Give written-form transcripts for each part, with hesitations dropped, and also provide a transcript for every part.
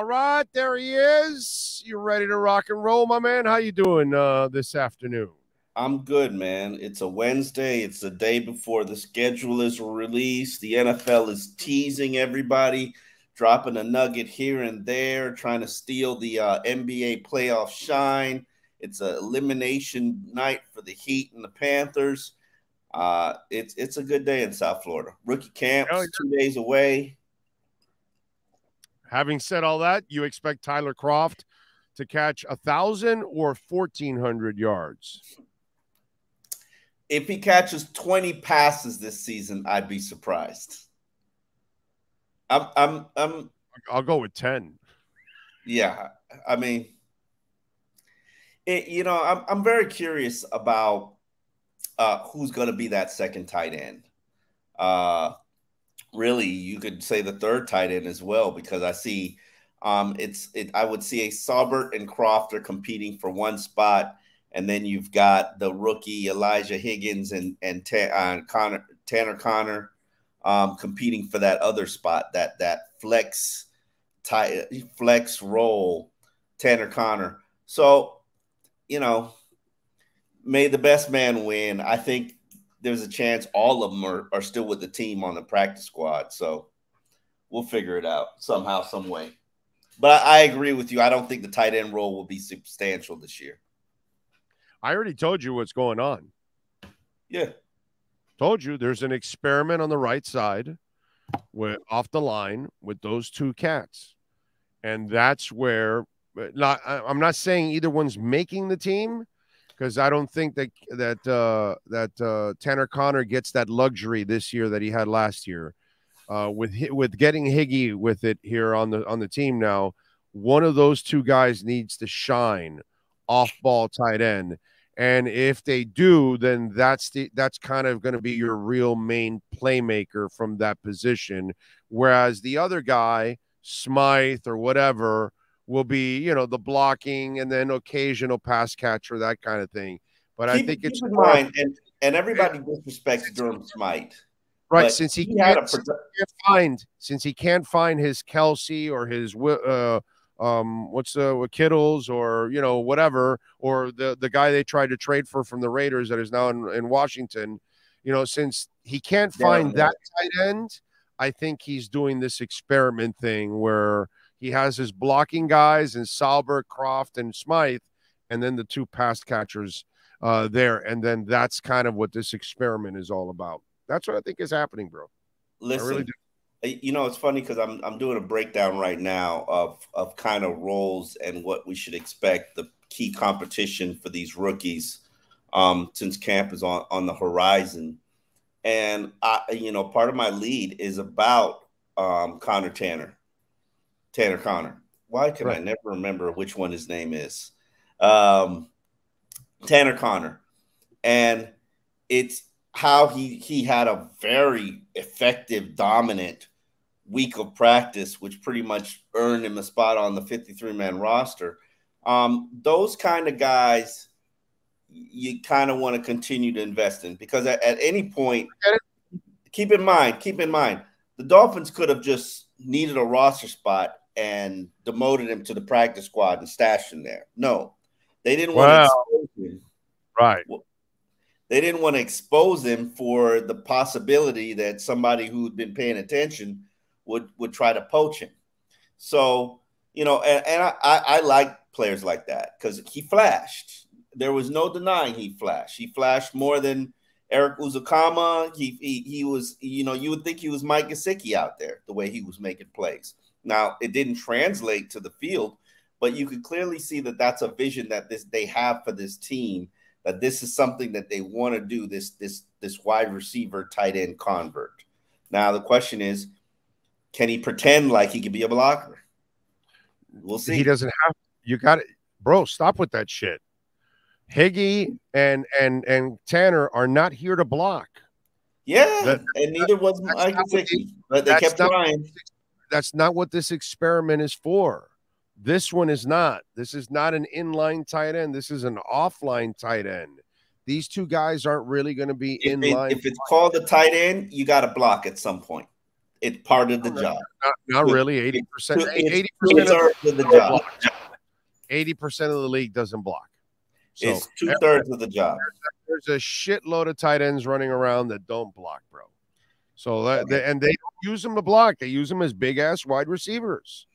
All right, there he is. You ready to rock and roll, my man? How you doing this afternoon? I'm good, man. It's a Wednesday. It's the day before the schedule is released. The NFL is teasing everybody, dropping a nugget here and there, trying to steal the NBA playoff shine. It's an elimination night for the Heat and the Panthers. It's a good day in South Florida. Rookie camps 2 days away. Having said all that, you expect Tyler Kroft to catch 1,000 or 1,400 yards? If he catches 20 passes this season, I'd be surprised. I'll go with 10. Yeah, I mean, I'm very curious about who's going to be that second tight end. Really, you could say the third tight end as well, because I see I would see a Saubert and Kroft are competing for one spot, and then you've got the rookie Elijah Higgins and Tanner Conner competing for that other spot, that flex role, Tanner Conner. So, may the best man win. I think there's a chance all of them are still with the team on the practice squad. So we'll figure it out somehow, some way. But I agree with you. I don't think the tight end role will be substantial this year. I already told you what's going on. Yeah. Told you there's an experiment on the right side off the line with those two cats. And that's where I'm not saying either one's making the team, because I don't think that Tanner Conner gets that luxury this year that he had last year. With getting Higgy with it here on the team now, one of those two guys needs to shine off-ball tight end, and if they do, then that's kind of going to be your real main playmaker from that position. Whereas the other guy, Smythe or whatever, will be, the blocking and then occasional pass catcher, that kind of thing. But I think it's in mind, and everybody disrespects Durham Smythe. Right, since he can't find his Kelsey or his Kittles or whatever, or the guy they tried to trade for from the Raiders that is now in Washington, since he can't find that tight end, I think he's doing this experiment thing where he has his blocking guys and Saubert, Kroft, and Smythe, and then the two pass catchers there, and then that's kind of what this experiment is all about. That's what I think is happening, bro. Listen, I really do. It's funny because I'm doing a breakdown right now of kind of roles and what we should expect, the key competition for these rookies since camp is on the horizon. And part of my lead is about Tanner Conner. Why can I never remember which one his name is? Tanner Conner. And it's how he had a very effective, dominant week of practice, which pretty much earned him a spot on the 53-man roster. Those kind of guys you kind of want to continue to invest in, because at any point, keep in mind, the Dolphins could have just needed a roster spot and demoted him to the practice squad and stashed him there. No, they didn't want to expose him. Right. They didn't want to expose him for the possibility that somebody who'd been paying attention would try to poach him. So, and I like players like that because he flashed. There was no denying he flashed. He flashed more than Eric Uzukama. He was, you would think he was Mike Gesicki out there, the way he was making plays. Now, it didn't translate to the field, but you could clearly see that that's a vision that they have for this team, that this is something that they want to do, this wide receiver tight end convert. Now, the question is, can he pretend like he could be a blocker? We'll see. He doesn't have – you got it. Bro, stop with that shit. Higgy and Tanner are not here to block. Yeah, and neither was Mike Gesicki, but they kept trying. That's not what this experiment is for. This one is not. This is not an inline tight end. This is an offline tight end. These two guys aren't really going to be inline. If it's called a tight end, you got to block at some point. It's part of the job. Not really. 80%. 80% of the job. 80% of the league doesn't block. So it's 2/3 of the job. There's a shitload of tight ends running around that don't block, bro. So they don't use them to block. They use them as big ass wide receivers.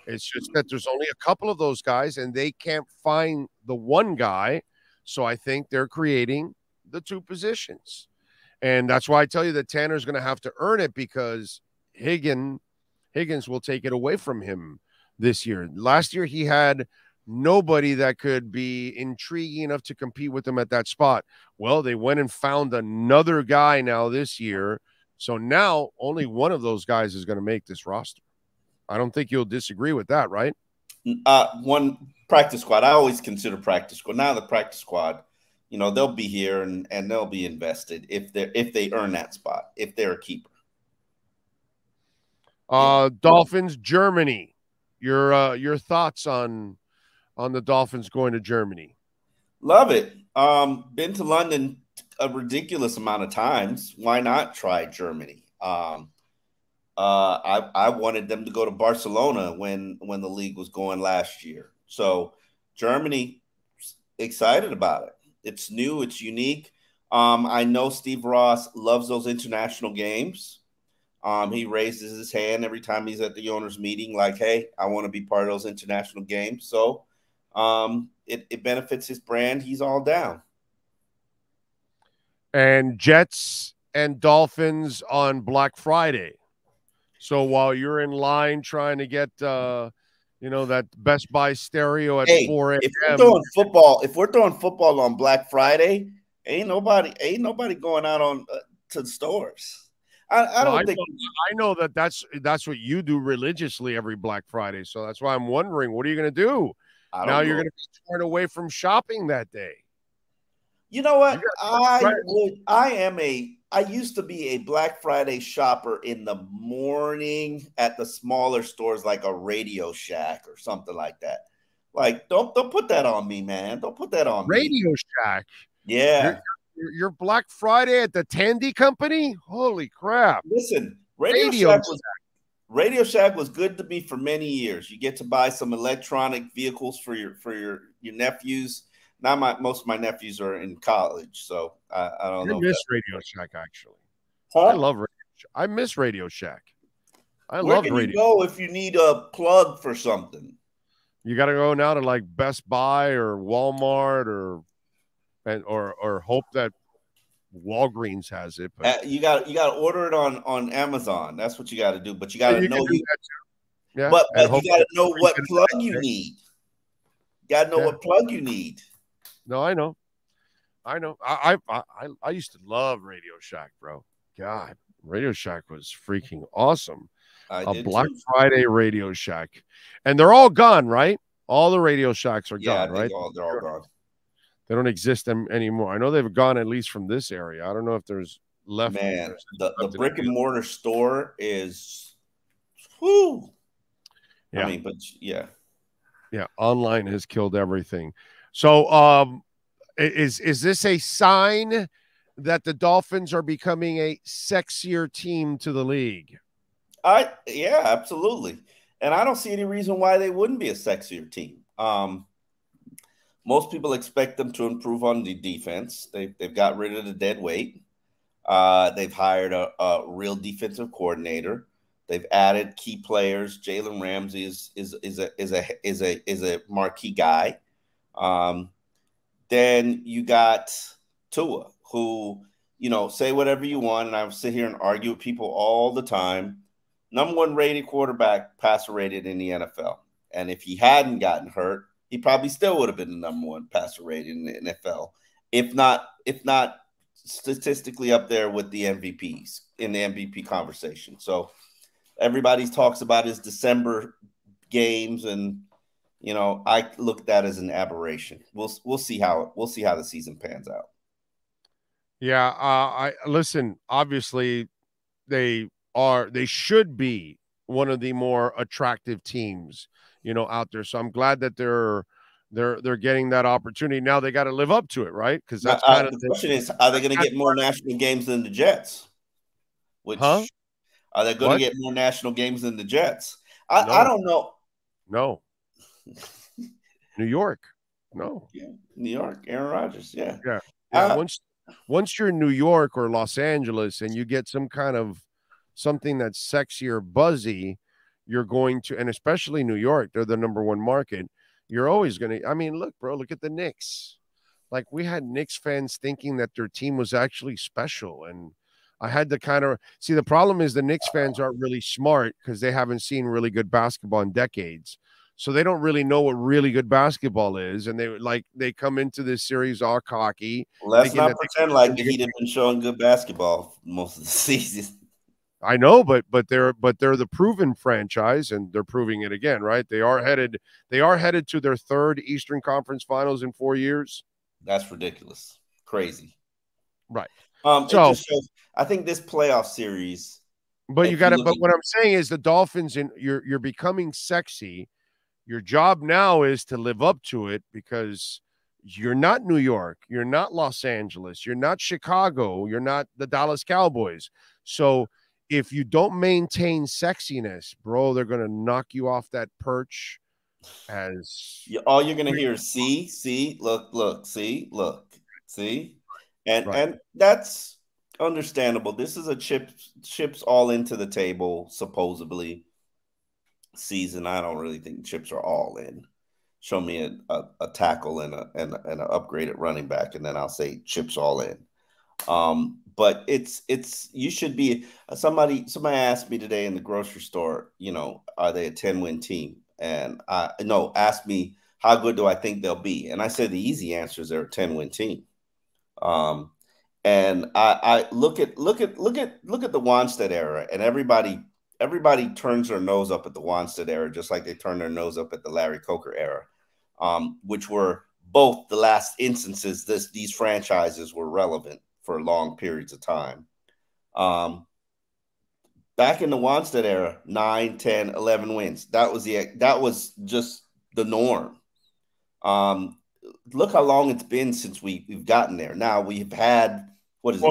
It's just that there's only a couple of those guys, and they can't find the one guy. So I think they're creating the two positions. And that's why I tell you that Tanner's going to have to earn it, because Higgins will take it away from him this year. Last year, he had nobody that could be intriguing enough to compete with him at that spot. Well, they went and found another guy now this year. So now only one of those guys is going to make this roster. I don't think you'll disagree with that, right? One practice squad. I always consider practice squad. Now the practice squad, they'll be here and they'll be invested if they earn that spot, if they're a keeper. Dolphins, Germany. Your thoughts on the Dolphins going to Germany? Love it. Been to London a ridiculous amount of times. Why not try Germany? I wanted them to go to Barcelona when the league was going last year. So Germany, excited about it. It's new. It's unique. I know Steve Ross loves those international games. He raises his hand every time he's at the owners' meeting, like, hey, I want to be part of those international games. So it benefits his brand. He's all down. And Jets and Dolphins on Black Friday. So while you're in line trying to get, that Best Buy stereo at 4 a.m. If we're throwing football on Black Friday, ain't nobody going out to the stores. I know that's what you do religiously every Black Friday. So that's why I'm wondering, what are you going to do? Now you're going to be torn away from shopping that day. You know what? I used to be a Black Friday shopper in the morning at the smaller stores like a Radio Shack or something like that. Like, don't put that on me, man. Don't put that on me. Radio Shack. Yeah. Your Black Friday at the Tandy Company? Holy crap. Listen, Radio Shack was good to me for many years. You get to buy some electronic vehicles for your nephews. Now most of my nephews are in college, so I don't know. I miss Radio Shack, actually. Huh? I love Radio Shack. I miss Radio Shack. Where can you go if you need a plug for something? You got to go now to like Best Buy or Walmart or hope that Walgreens has it. But you got to order it on Amazon. That's what you got to do. But you got to know but you got to know what plug you need. You got to know what plug you need. No, I know. I used to love Radio Shack, bro. God, Radio Shack was freaking awesome. A Black Friday Radio Shack, and they're all gone, right? All the Radio Shacks are gone, right? They're all gone. They don't exist anymore. I know they've gone at least from this area. I don't know if there's left. Man, the brick and mortar store is, whoo. Yeah. I mean, but yeah. Yeah, online has killed everything. So is this a sign that the Dolphins are becoming a sexier team to the league? Yeah, absolutely. And I don't see any reason why they wouldn't be a sexier team. Most people expect them to improve on the defense. They've got rid of the dead weight. They've hired a real defensive coordinator. They've added key players. Jalen Ramsey is a marquee guy. Then you got Tua, who, say whatever you want, and I would sit here and argue with people all the time. Number 1 rated quarterback, passer rated in the NFL. And if he hadn't gotten hurt, he probably still would have been the number 1 passer rated in the NFL. If not statistically up there with the MVPs in the MVP conversation. So everybody talks about his December games, and I look at that as an aberration. We'll see how the season pans out. Yeah, I listen. Obviously, they should be one of the more attractive teams, out there. So I'm glad that they're getting that opportunity. Now they got to live up to it, right? Because that's kind of the question is, are they going to get more national games than the Jets? Are they going to What? get more national games than the Jets? I No, don't know. no. New York, no. Yeah, New York, Aaron Rodgers. Yeah. Yeah, yeah. Once you're in New York or Los Angeles and you get some kind of something that's sexy or buzzy, you're going to, and especially New York, they're the number one market. You're always going to. I mean, look, bro, look at the Knicks. Like we had Knicks fans thinking that their team was actually special, and I had to kind of see. The problem is the Knicks fans aren't really smart because they haven't seen really good basketball in decades. So they don't really know what really good basketball is, and they come into this series all cocky, Let's thinking not that pretend like the Heat have been showing good basketball most of the season. I know, but they're the proven franchise, and they're proving it again, right? They are headed to their third Eastern Conference Finals in 4 years. That's ridiculous, crazy. Right. It So, just shows. I think this playoff series. but you If you got to. look But at, what I'm saying is the Dolphins, and you're becoming sexy. Your job now is to live up to it because you're not New York, you're not Los Angeles, you're not Chicago, you're not the Dallas Cowboys. So if you don't maintain sexiness, bro, they're going to knock you off that perch as all you're gonna hear is see, look, see, look, see, right. and that's understandable. This is a chips all into the table supposedly season. I don't really think chips are all in. Show me a tackle and an upgraded running back, and then I'll say chips all in. But it's you should be somebody asked me today in the grocery store, are they a 10-win team? And I no asked me how good do I think they'll be? And I said the easy answer is they're a 10-win team. Um, and I look at the Wanstead era, and everybody turns their nose up at the Wanstead era, just like they turn their nose up at the Larry Coker era, which were both the last instances these franchises were relevant for long periods of time. Back in the Wanstead era, 9, 10, 11 wins. That was just the norm. Look how long it's been since we've gotten there. Now we've had That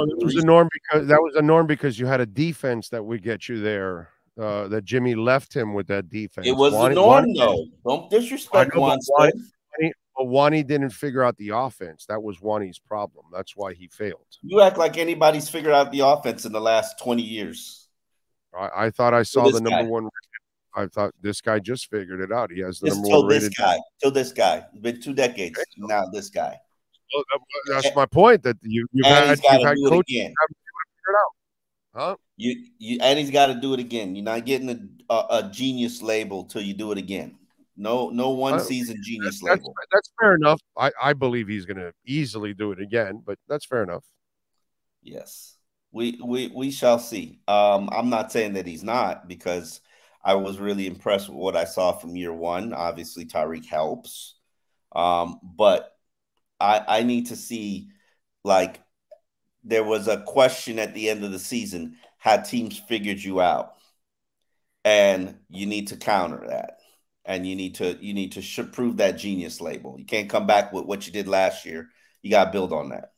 was a norm because you had a defense that would get you there. That Jimmy left him with that defense. It was the norm, though. Don't disrespect Wanstead. But Wani didn't figure out the offense. That was Wani's problem. That's why he failed. You act like anybody's figured out the offense in the last 20 years. I thought I saw the number one. I thought this guy just figured it out. He has the number one rated. Till this guy. It's been 2 decades now. This guy. Well, that's my point. That you've had coaches figure it out, huh? And he's got to do it again. You're not getting a genius label till you do it again. No one season genius label. That's fair enough. I believe he's going to easily do it again, but that's fair enough. Yes, we shall see. I'm not saying that he's not, because I was really impressed with what I saw from year one. Obviously, Tyreek helps, but I need to see, like, there was a question at the end of the season: had teams figured you out? And you need to counter that. And you need to prove that genius label. You can't come back with what you did last year. You got to build on that.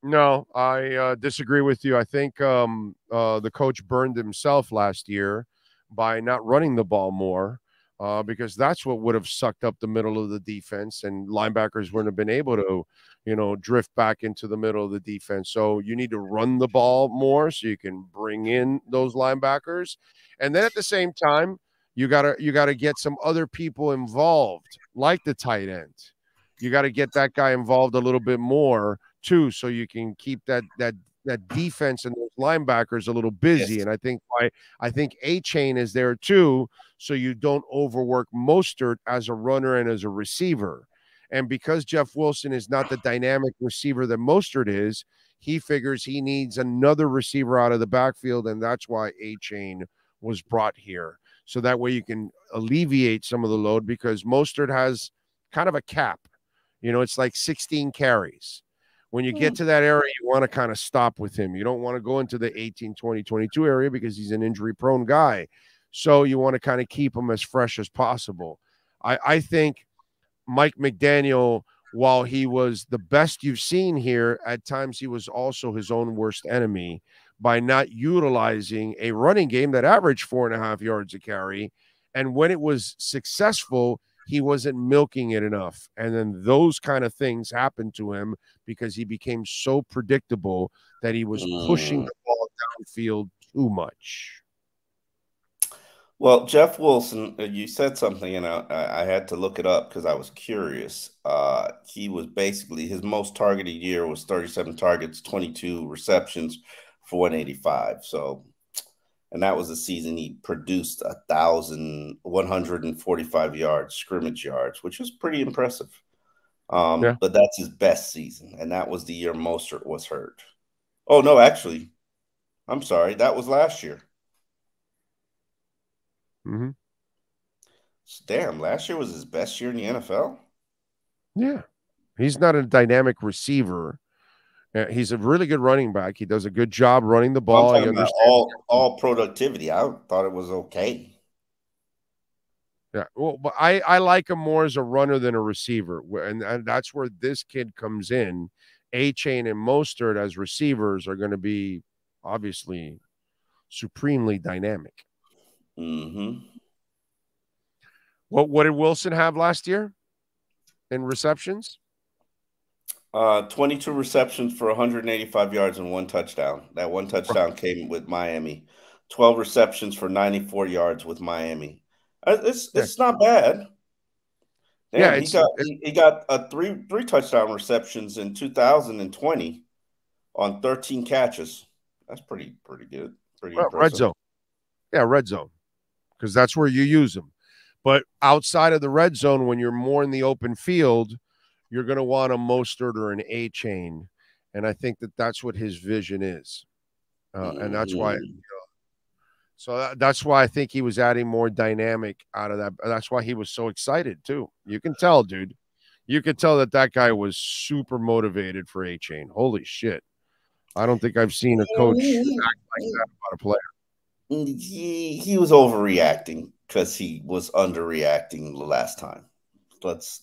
No, I disagree with you. I think the coach burned himself last year by not running the ball more, because that's what would have sucked up the middle of the defense, and linebackers wouldn't have been able to, drift back into the middle of the defense. So you need to run the ball more so you can bring in those linebackers. And then at the same time, you gotta get some other people involved, like the tight end. You got to get that guy involved a little bit more too, so you can keep that defense and those linebackers a little busy. Yes. And I think A-Chain is there too, so you don't overwork Mostert as a runner and as a receiver. And because Jeff Wilson is not the dynamic receiver that Mostert is, he figures he needs another receiver out of the backfield, and that's why A-Chain was brought here. So that way you can alleviate some of the load, because Mostert has kind of a cap. It's like 16 carries. When you get to that area, you want to kind of stop with him. You don't want to go into the 18, 20, 22 area because he's an injury-prone guy. So you want to kind of keep him as fresh as possible. I think Mike McDaniel while he was the best you've seen here, at times he was also his own worst enemy by not utilizing a running game that averaged 4.5 yards a carry. And when it was successful, he wasn't milking it enough. And then those kind of things happened to him because he became so predictable that he was pushing the ball downfield too much. Well, Jeff Wilson, you said something, and I had to look it up because I was curious. He was basically, his most targeted year was 37 targets, 22 receptions for 185. So, and that was the season he produced 1,145 yards, scrimmage yards, which was pretty impressive. But that's his best season, and that was the year Mostert was hurt. Oh, no, actually, I'm sorry. That was last year. Mm-hmm. Damn, last year was his best year in the NFL? Yeah. He's not a dynamic receiver. He's a really good running back. He does a good job running the ball. I'm talking about all productivity. I thought it was okay. Yeah, well, but I like him more as a runner than a receiver, and that's where this kid comes in. A-Chain and Mostert as receivers are going to be obviously supremely dynamic. Mm-hmm. What did Wilson have last year in receptions? 22 receptions for 185 yards and 1 touchdown. That 1 touchdown came with Miami. 12 receptions for 94 yards with Miami. It's not bad. Damn, he got three touchdown receptions in 2020 on 13 catches. That's pretty good. Pretty impressive. Red zone. Yeah, red zone. Because that's where you use them. But outside of the red zone, when you're more in the open field, you're going to want a Mostert or an A-Chain. And I think that's what his vision is. And that's why that's why I think he was adding more dynamic out of that. That's why he was so excited too. You can tell, dude. You can tell that guy was super motivated for A-Chain. Holy shit. I don't think I've seen a coach act like that about a player. He was overreacting because he was underreacting the last time. Let's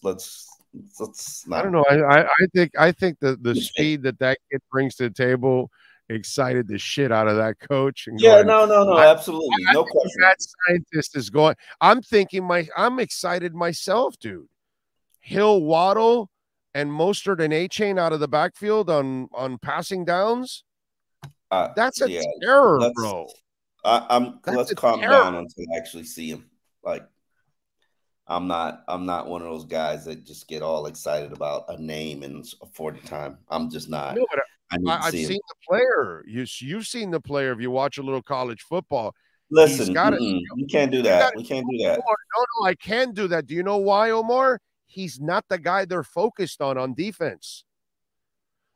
not. I don't know. I think the speed that kid brings to the table excited the shit out of that coach. And yeah, no, absolutely, no question. That scientist is going. I'm thinking I'm excited myself, dude. Hill, Waddle, and Mostert and A-Chain out of the backfield on passing downs. That's a terror, bro. Let's calm down until I actually see him. Like, I'm not one of those guys that just get all excited about a name and a 40 time. I'm just not. No, but I've seen the player. You've seen the player. If you watch a little college football, listen, you can't do that. We can't do that. No, I can do that. Do you know why, Omar? He's not the guy they're focused on defense.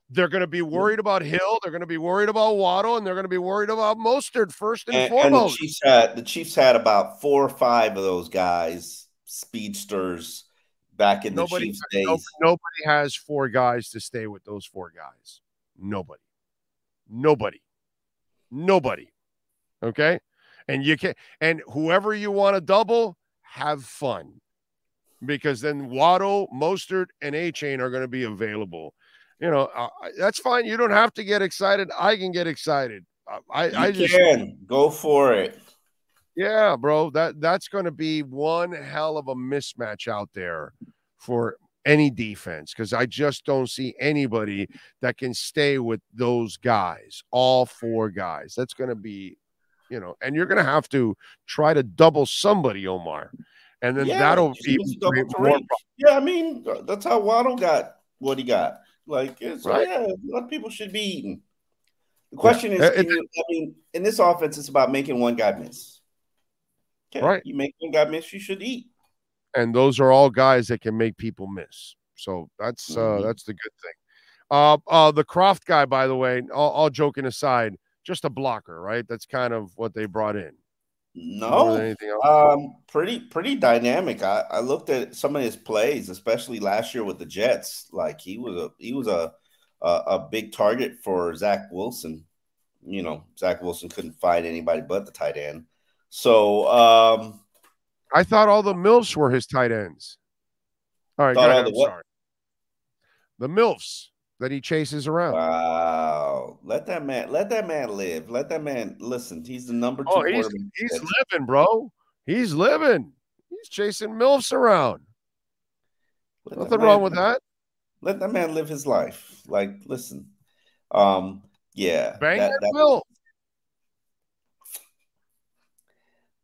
They're going to be worried about Hill. They're going to be worried about Waddle, and they're going to be worried about Mostert first and foremost. And the Chiefs had about 4 or 5 of those guys, speedsters, back in the Chiefs days. Nobody has 4 guys to stay with those 4 guys. Nobody. Okay? And you can, and whoever you want to double, have fun. Because then Waddle, Mostert, and A-Chain are going to be available. You know, that's fine. You don't have to get excited. I can get excited. I just go for it. Yeah, bro. That's going to be one hell of a mismatch out there for any defense, because I just don't see anybody that can stay with those guys, all 4 guys. That's going to be, and you're going to have to try to double somebody, Omar. And then that'll be more. Yeah, I mean, that's how Waddle got what he got. Like, right. Yeah, a lot of people should be eating. The question is, in this offense, it's about making one guy miss. Okay, right. You make one guy miss, you should eat. And those are all guys that can make people miss. So that's the good thing. The Croft guy, by the way, all joking aside, just a blocker, right? That's kind of what they brought in. No, anything else. Pretty dynamic. I looked at some of his plays, especially last year with the Jets. Like, he was a big target for Zach Wilson. Zach Wilson couldn't find anybody but the tight end. So I thought all the Mills were his tight ends. All right, go ahead. I'm sorry. the MILFs that he chases around. Wow. Let that man live. Let that man listen. He's the number 2 Oh, quarterback. he's living, bro. He's living. He's chasing MILFs around. Nothing wrong with that. Let that man live his life. Like, listen. Yeah. Bang that MILF.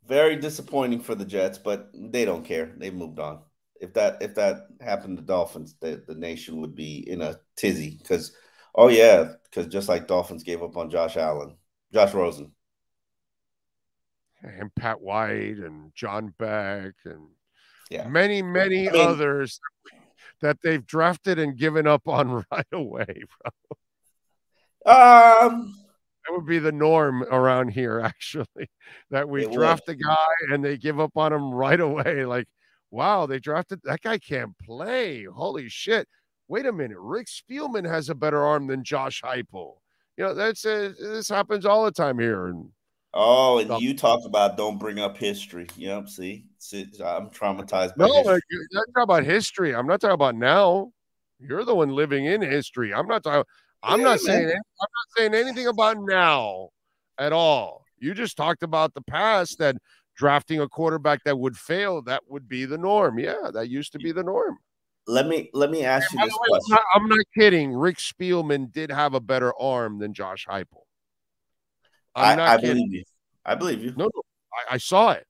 Very disappointing for the Jets, but they don't care. They've moved on. If that happened to Dolphins, the nation would be in a tizzy because just like Dolphins gave up on Josh Rosen. And Pat White and John Beck and many I mean, others that they've drafted and given up on right away, bro. That would be the norm around here, actually, that we draft a guy and they give up on him right away. Like, wow, they drafted that guy, can't play. Holy shit. Wait a minute. Rick Spielman has a better arm than Josh Heupel. You know, this happens all the time here. And you talk about don't bring up history. Yep, see, I'm traumatized by history. No, I'm talking about history. I'm not talking about now. You're the one living in history. I'm not saying anything about now at all. You just talked about the past, that drafting a quarterback that would fail, that would be the norm. Yeah, that used to be the norm. Let me ask you this question. I'm not kidding. Rick Spielman did have a better arm than Josh Heupel. I believe you. I believe you. No, I saw it.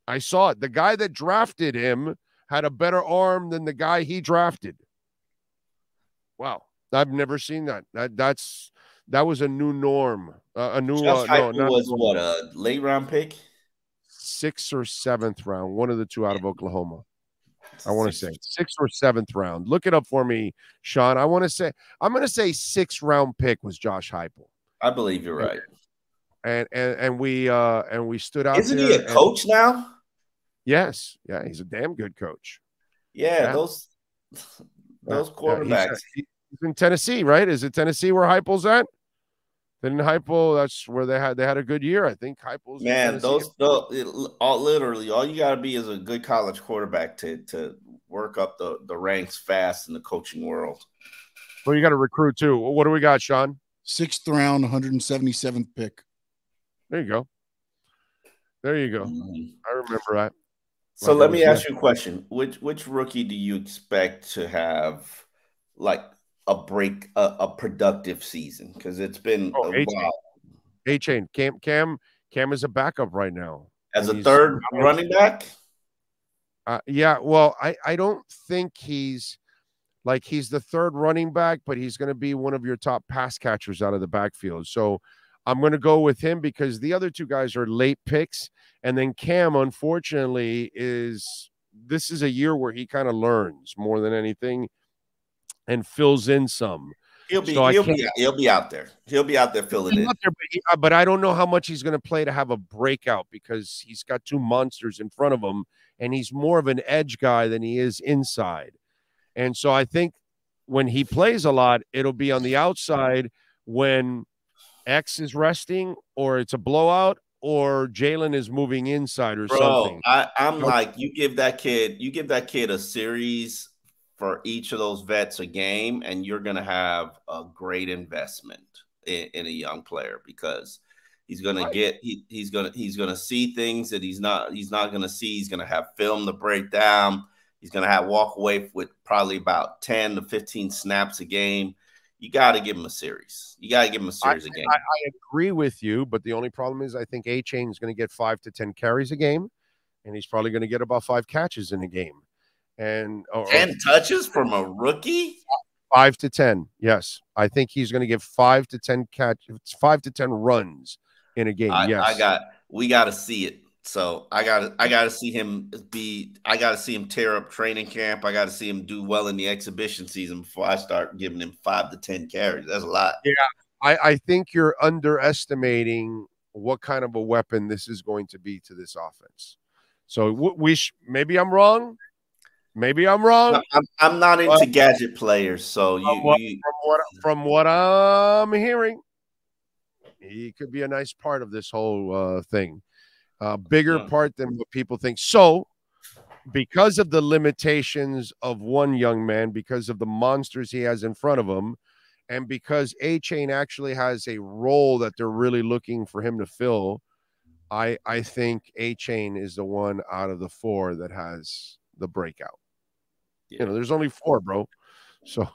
I saw it. The guy that drafted him had a better arm than the guy he drafted. Wow. I've never seen that. That was a new norm. Was what, a late round pick? 6th or 7th round. One of the two out of Oklahoma. I want to say 6th or 7th round. Look it up for me, Sean. I'm going to say 6th round pick was Josh Heupel. I believe you're right. And we stood out. Isn't he a coach now? Yes. Yeah, he's a damn good coach. Yeah. Those quarterbacks. He's in Tennessee, right? Is it Tennessee where Heupel's at? Then Heupel, that's where they had a good year. I think Heupel's literally all you got to be is a good college quarterback to work up the ranks fast in the coaching world. Well, you got to recruit too. What do we got, Sean? 6th round, 177th pick. There you go. Mm-hmm. I remember that. So let me ask you a question. Which rookie do you expect to have like a productive season? Because it's been a while. A-Chain. Cam is a backup right now. As a third running back? Yeah, well, I don't think he's the third running back, but he's going to be one of your top pass catchers out of the backfield. So I'm going to go with him because the other two guys are late picks. And then Cam, unfortunately, this is a year where he kind of learns more than anything and fills in some. He'll be out there. He'll be out there filling in. But I don't know how much he's going to play to have a breakout because he's got two monsters in front of him, and he's more of an edge guy than he is inside. And so I think when he plays a lot, it'll be on the outside when X is resting or it's a blowout or Jalen is moving inside or something. I'm like, you give that kid a series for each of those vets a game, and you're going to have a great investment in a young player because he's going to get he's going to see things that he's not going to see. He's going to have film to break down. He's going to walk away with probably about 10 to 15 snaps a game. You got to give him a series. You got to give him a series a game. I agree with you, but the only problem is I think A-Chain is going to get 5 to 10 carries a game, and he's probably going to get about 5 catches in a game. And 10 touches from a rookie? 5 to 10. Yes. I think he's going to get 5 to 10 5 to 10 runs in a game. We got to see it. So I got to see him tear up training camp. I got to see him do well in the exhibition season before I start giving him 5 to 10 carries. That's a lot. Yeah. I think you're underestimating what kind of a weapon this is going to be to this offense. So maybe I'm wrong. Maybe I'm wrong. I'm not into gadget players, so from what I'm hearing, he could be a nice part of this whole thing. Bigger part than what people think. So because of the limitations of one young man, because of the monsters he has in front of him, and because A-Chain actually has a role that they're really looking for him to fill, I think A-Chain is the one out of the four that has the breakout. Yeah. You know, there's only four, bro. So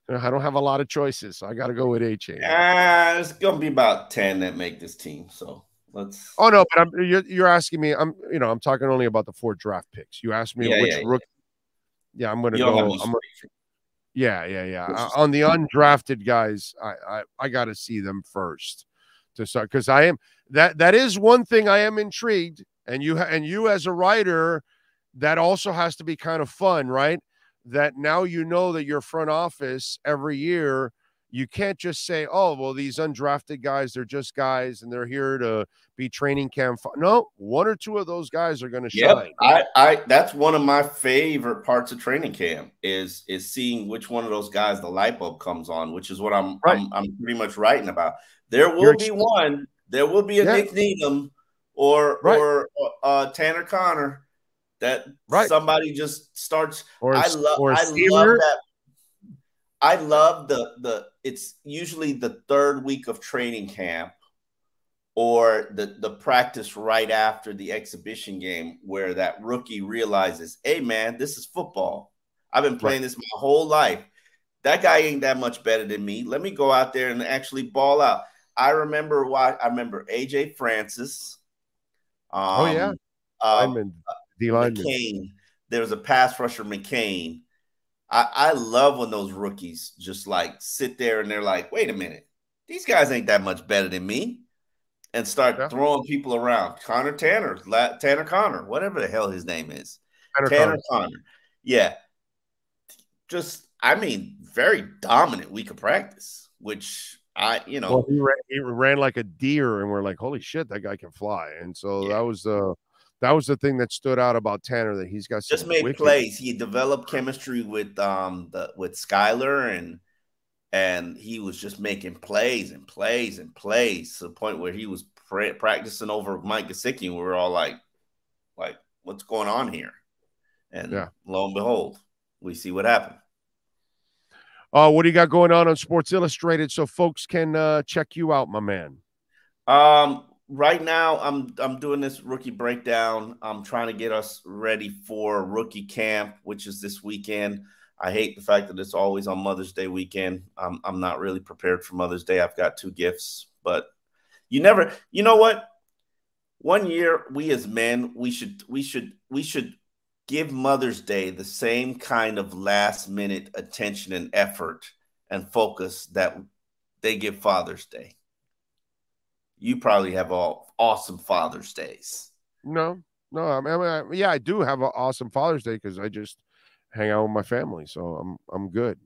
I don't have a lot of choices. So I got to go with A-Chain. It's going to be about 10 that make this team. So let's. Oh no, but you're asking me. I'm talking only about the 4 draft picks. You asked me which rookie. Yeah, I'm going to go. Yeah. On the undrafted guys, I got to see them first to start, because I am that is one thing I am intrigued. And you as a writer, that also has to be kind of fun, right? That now you know that your front office every year, you can't just say, oh, well, these undrafted guys, they're just guys and they're here to be training camp. No, 1 or 2 of those guys are going to shine. That's one of my favorite parts of training camp is seeing which one of those guys the light bulb comes on, which is what I'm pretty much writing about. There will be one. There will be a Nick Needham or Tanner Connor that somebody just starts. I love that. I love the it's usually the 3rd week of training camp or the practice right after the exhibition game where that rookie realizes, hey, man, this is football. I've been playing this my whole life. That guy ain't that much better than me. Let me go out there and actually ball out. I remember AJ Francis. McCain. There was a pass rusher, McCain. I love when those rookies just like sit there and they're like, wait a minute, these guys ain't that much better than me, and start throwing people around. Tanner Connor, whatever the hell his name is. Tanner Connor. Yeah. Just, very dominant week of practice, which well, he ran like a deer, and we're like, holy shit, that guy can fly. And so that was the thing that stood out about Tanner, that he's got just made plays. He developed chemistry with Skyler, and he was just making plays and plays and plays to the point where he was practicing over Mike Gesicki, and we were all like, what's going on here? And lo and behold, we see what happened. What do you got going on Sports Illustrated so folks can check you out, my man? Right now, I'm doing this rookie breakdown. I'm trying to get us ready for rookie camp, which is this weekend. I hate the fact that it's always on Mother's Day weekend. I'm not really prepared for Mother's Day. I've got 2 gifts, but you know what? One year, we as men, we should give Mother's Day the same kind of last-minute attention and effort and focus that they give Father's Day. You probably have all awesome Father's Days. No. I do have an awesome Father's Day because I just hang out with my family, so I'm good.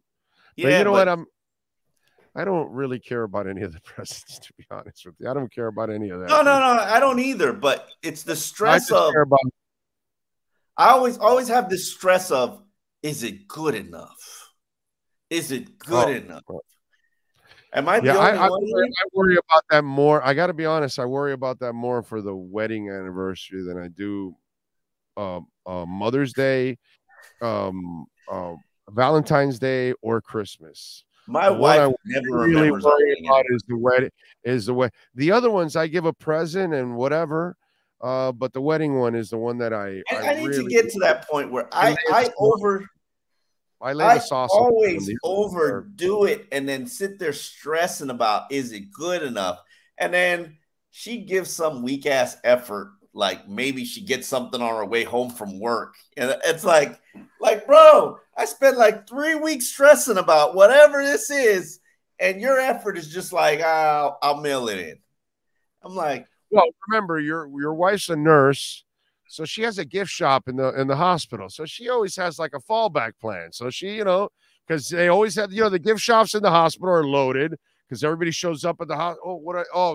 Yeah, but you know what? I don't really care about any of the presents, to be honest with you. I don't care about any of that. No, I don't either. But it's the stress of. I always have this stress of, is it good enough? Is it good enough? Am I the only one? I worry about that more. I got to be honest. I worry about that more for the wedding anniversary than I do Mother's Day, Valentine's Day, or Christmas. My wife never really worry about is the wedding. The other ones I give a present and whatever. But the wedding one is the one that I need to get to that point where I always overdo it and then sit there stressing about, is it good enough? And then she gives some weak ass effort, like maybe she gets something on her way home from work, and it's like, bro, I spent like 3 weeks stressing about whatever this is, and your effort is just like, I'll mail it in. I'm like, well, remember your wife's a nurse. So she has a gift shop in the hospital. So she always has like a fallback plan. So she, because they always have, the gift shops in the hospital are loaded because everybody shows up at the hospital.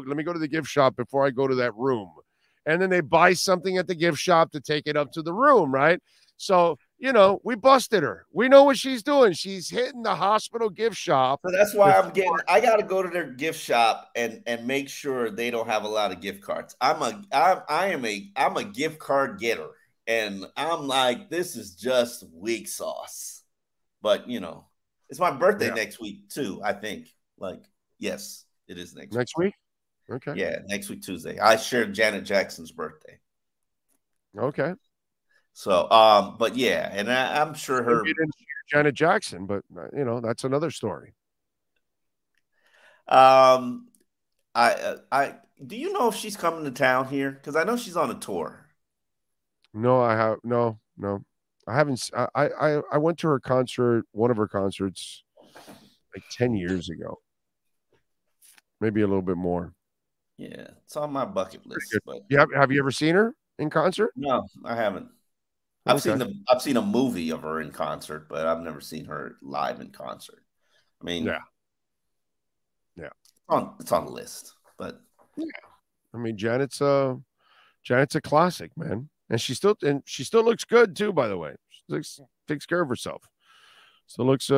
Let me go to the gift shop before I go to that room. And then they buy something at the gift shop to take it up to the room, right? So, we busted her. We know what she's doing. She's hitting the hospital gift shop. So that's why I got to go to their gift shop and make sure they don't have a lot of gift cards. I'm a gift card getter. And I'm like, this is just weak sauce. But, it's my birthday next week, too, I think. Like, yes, it is next week. Okay. Yeah, next week, Tuesday. I share Janet Jackson's birthday. Okay. So, but yeah, and I'm sure her. You didn't share Janet Jackson, but, that's another story. I do you know if she's coming to town here? Because I know she's on a tour. No, I haven't. I went to her concert, one of her concerts, like 10 years ago, maybe a little bit more. Yeah, it's on my bucket list. But have you ever seen her in concert? No, I haven't. I've seen a movie of her in concert, but I've never seen her live in concert. I mean, yeah, it's on the list, but yeah. I mean, Janet's a classic, man, and she still looks good too. By the way, she takes care of herself. Still looks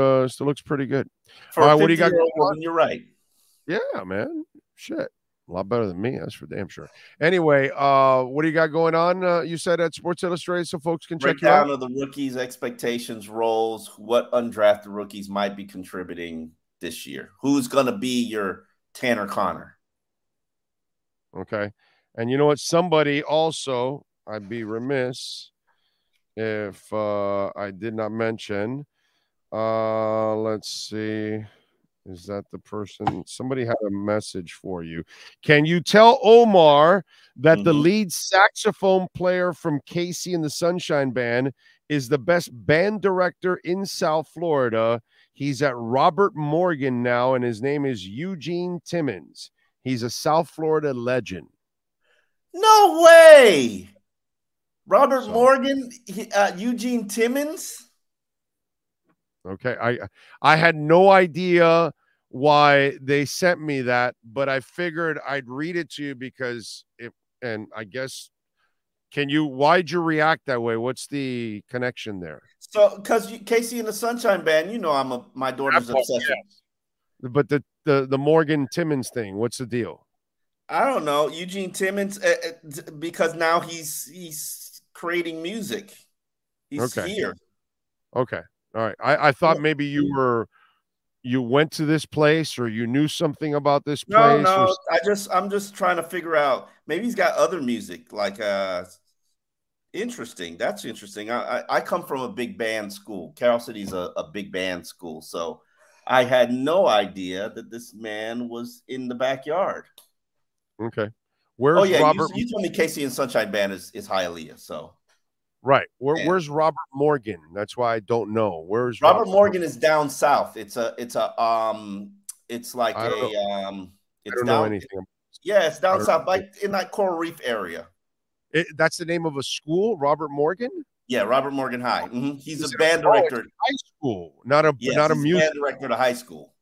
pretty good. For a 50-year-old woman, you're right. Yeah, man. Shit. A lot better than me, that's for damn sure. Anyway, what do you got going on? You said at Sports Illustrated, so folks can check you out. Breakdown of the rookies' expectations, roles, what undrafted rookies might be contributing this year. Who's going to be your Tanner Connor? Okay. And you know what? Somebody also, I'd be remiss if I did not mention. Let's see. Is that the person? Somebody had a message for you. Can you tell Omar that the lead saxophone player from Casey and the Sunshine Band is the best band director in South Florida? He's at Robert Morgan now, and his name is Eugene Timmons. He's a South Florida legend. No way. Robert Morgan, Eugene Timmons. Okay, I had no idea why they sent me that, but I figured I'd read it to you because and I guess why'd you react that way? What's the connection there? So, because Casey and the Sunshine Band, my daughter's obsession. Yes. But the Morgan Timmons thing, what's the deal? I don't know, Eugene Timmons, because now he's creating music. He's here. Okay. All right. I thought maybe you went to this place or you knew something about this place. No. I'm just trying to figure out. Maybe he's got other music like interesting. That's interesting. I come from a big band school. Carol City's a big band school, so I had no idea that this man was in the backyard. Okay. Where's Robert? You told me Casey and Sunshine Band is Hialeah, so. Right. Where's Robert Morgan? That's why I don't know. Where's Robert Morgan is down south. It's like I don't know anything. Yeah, it's down south, like in that Coral Reef area. That's the name of a school, Robert Morgan? Yeah, Robert Morgan High. He's a band director. High school, not a music band director to high school.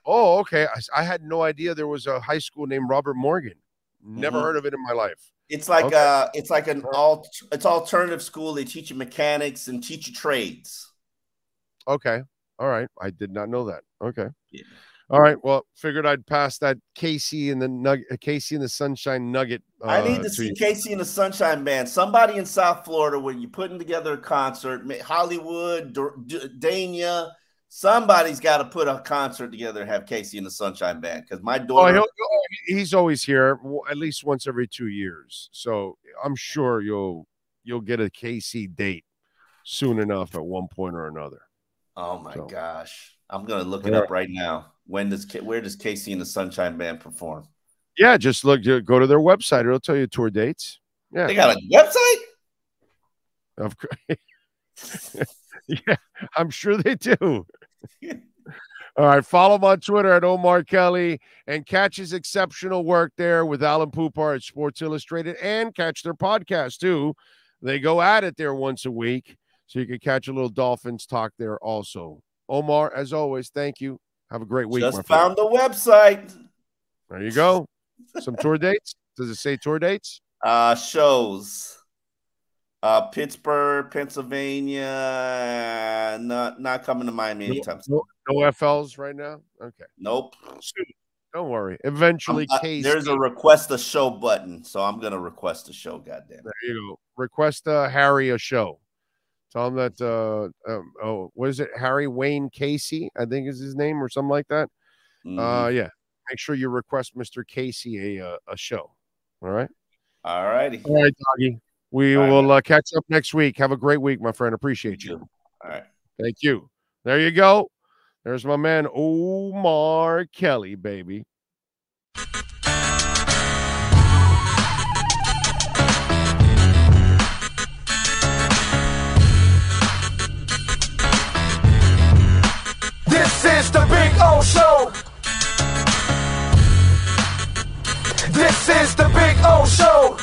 Oh, okay. I had no idea there was a high school named Robert Morgan. Never heard of it in my life. It's like it's alternative school. They teach you mechanics and teach you trades. Okay. All right. I did not know that. Okay. Yeah. All right. Well, figured I'd pass that Casey and the Sunshine Nugget. I need to see Casey and the Sunshine Band. Somebody in South Florida when you're putting together a concert, Hollywood, Dania. Somebody's got to put a concert together and have Casey and the Sunshine Band because my daughter. He's always here at least once every 2 years, so I'm sure you'll get a Casey date soon enough at one point or another. Oh my gosh, I'm gonna look it up right now. Where does Casey and the Sunshine Band perform? Yeah, just go to their website. It'll tell you tour dates. Yeah, they got a website. Of course. Yeah, I'm sure they do. All right, follow him on Twitter at Omar Kelly and catch his exceptional work there with Alan Poupar at Sports Illustrated and catch their podcast too. They go at it there once a week, so you can catch a little Dolphins talk there also. Omar, as always, thank you. Have a great week. Just found the website. There you go. Some tour dates. Does it say tour dates? Shows. Pittsburgh, Pennsylvania, not coming to Miami anytime soon. No FLs right now? Okay. Nope. Soon. Don't worry. Eventually, Casey. There's a request a show button, so I'm gonna request a show. Goddamn. There you go. Request Harry a show. Tell him that. What is it? Harry Wayne Casey, I think is his name, or something like that. Mm-hmm. Yeah. Make sure you request Mr. Casey a show. All right. All righty. All right, doggy. We will catch up next week. Have a great week, my friend. Appreciate you. All right. Thank you. There you go. There's my man, Omar Kelly, baby. This is the Big O Show. This is the Big O Show.